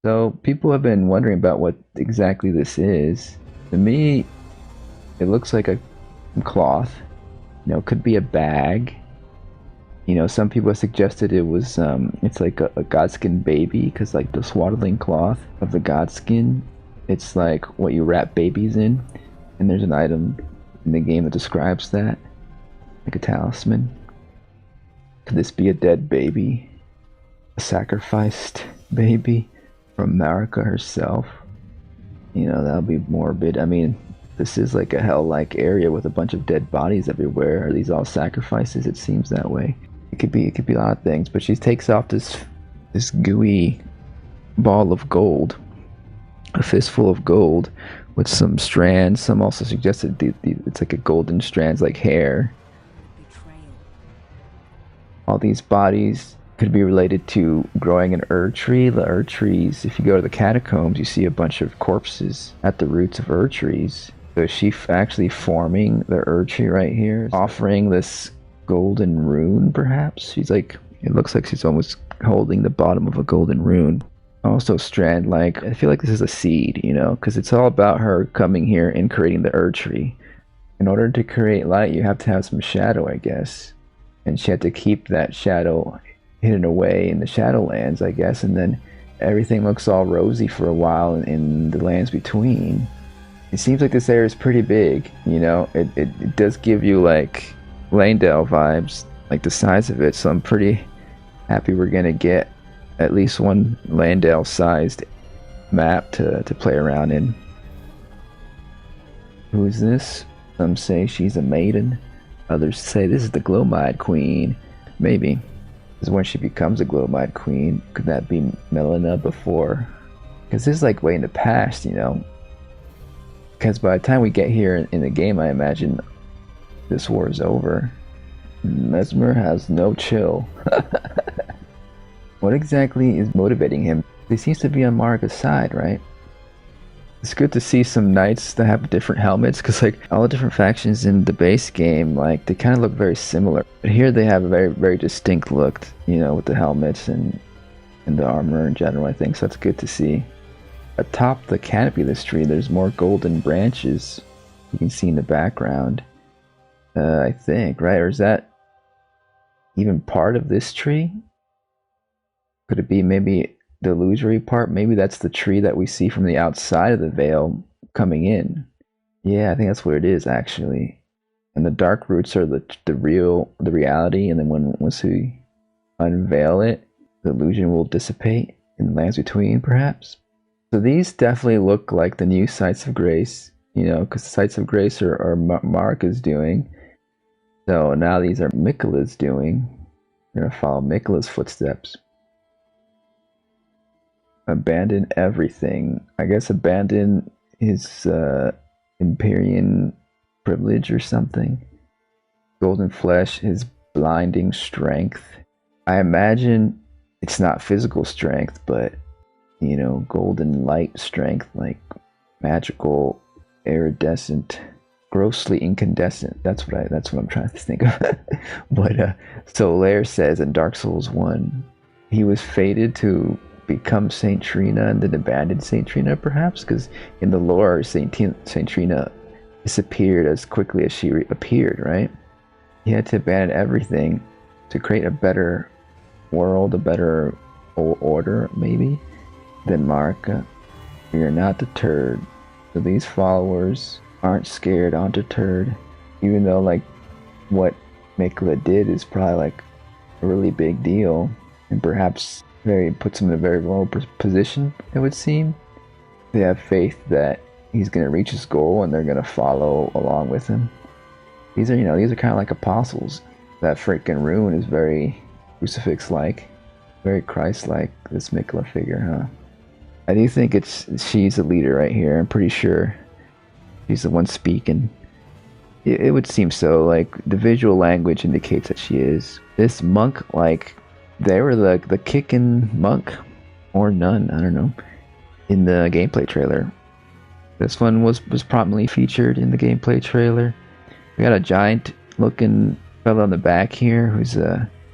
So people have been wondering about what exactly this is. To me, it looks like a cloth. It could be a bag. Some people have suggested it was it's like a godskin baby because like the swaddling cloth of the godskin, it's like what you wrap babies in, and there's an item in the game that describes that, like a talisman. Could this be a dead baby? A sacrificed baby from Marika herself? That would be morbid. I mean, this is like a hell-like area with a bunch of dead bodies everywhere. Are these all sacrifices? It seems that way. It could be a lot of things, but she takes off this gooey ball of gold, a fistful of gold, with some strands. Some also suggested it's like a golden strands, like hair. All these bodies could be related to growing an Erdtree. The Erdtrees, if you go to the catacombs, you see a bunch of corpses at the roots of Erdtrees. So is she actually forming the Erdtree right here, offering this golden rune, perhaps? She's like, it looks like she's almost holding the bottom of a golden rune. Also strand, like, I feel like this is a seed, because it's all about her coming here and creating the Erdtree. In order to create light, you have to have some shadow, I guess. And she had to keep that shadow hidden away in the Shadowlands, I guess, and then everything looks all rosy for a while in the lands between. It seems like this area is pretty big, it does give you like Langdale vibes, like the size of it, so I'm pretty happy we're gonna get at least one Langdale sized map to play around in. Who is this? Some say she's a maiden, others say this is the Glowmide Queen. Maybe. Is when she becomes a Glowmide Queen. Could that be Melina before? Because this is like way in the past, because by the time we get here in the game, I imagine this war is over. Mesmer has no chill. What exactly is motivating him? He seems to be on Marika's side, right? It's good to see some knights that have different helmets, because like all the different factions in the base game, like they kind of look very similar. But here they have a very, very distinct look, with the helmets and the armor in general, I think. So that's good to see. Atop the canopy of this tree, there's more golden branches you can see in the background. I think, right? Or is that even part of this tree? Could it be maybe the illusory part? Maybe that's the tree that we see from the outside of the veil coming in. Yeah, I think that's what it is, actually. And the dark roots are the reality, and then once we unveil it, the illusion will dissipate in the lands between, perhaps. So these definitely look like the new Sites of Grace, because the Sites of Grace are Marika's doing. So now these are Miquella's doing. We're going to follow Miquella's footsteps. Abandon everything. I guess abandon his Empyrean privilege or something. Golden flesh, his blinding strength. I imagine it's not physical strength, but golden light strength, like magical, iridescent, grossly incandescent. That's what I'm trying to think of. But Solaire says in Dark Souls 1, he was fated to become Saint Trina and then abandoned Saint Trina, perhaps, because in the lore, Saint Trina disappeared as quickly as she appeared, right? He had to abandon everything to create a better world, a better order, maybe, than Marika. We are not deterred. So these followers aren't scared, aren't deterred, even though like what Miquella did is probably like a really big deal, and perhaps puts him in a very vulnerable position, it would seem. They have faith that he's going to reach his goal and they're going to follow along with him. These are kind of like apostles. That freaking rune is very crucifix-like, very Christ-like, this Miquella figure, huh? I do think she's the leader right here. I'm pretty sure she's the one speaking. It would seem so. Like the visual language indicates that she is. This monk, like they were the kicking monk or nun, I don't know, in the gameplay trailer. This one was prominently featured in the gameplay trailer. We got a giant looking fellow on the back here who's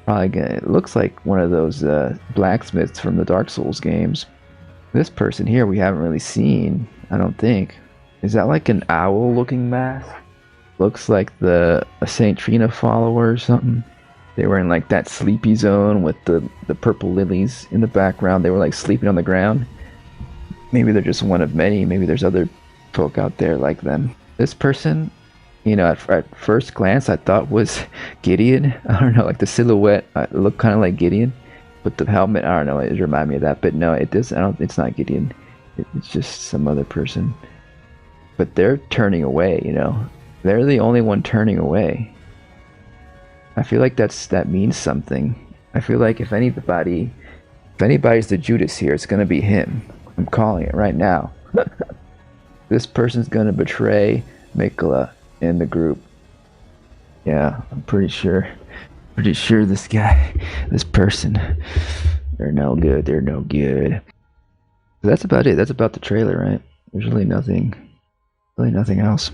probably it looks like one of those blacksmiths from the Dark Souls games. This person here we haven't really seen, I don't think. Is that like an owl looking mask? Looks like a Saint Trina follower or something. They were in like that sleepy zone with the purple lilies in the background. They were like sleeping on the ground. Maybe they're just one of many. Maybe there's other folk out there like them. This person, at first glance, I thought was Gideon. I don't know, like the silhouette looked kind of like Gideon, but the helmet, I don't know, it reminded me of that. But no, it does. I don't. It's not Gideon. It's just some other person. But they're turning away. They're the only one turning away. I feel like that means something. I feel like if anybody's the Judas here, it's gonna be him. I'm calling it right now. This person's gonna betray Mikla in the group. Yeah, I'm pretty sure. Pretty sure this person, they're no good. They're no good. So that's about it. That's about the trailer, right? There's really nothing else.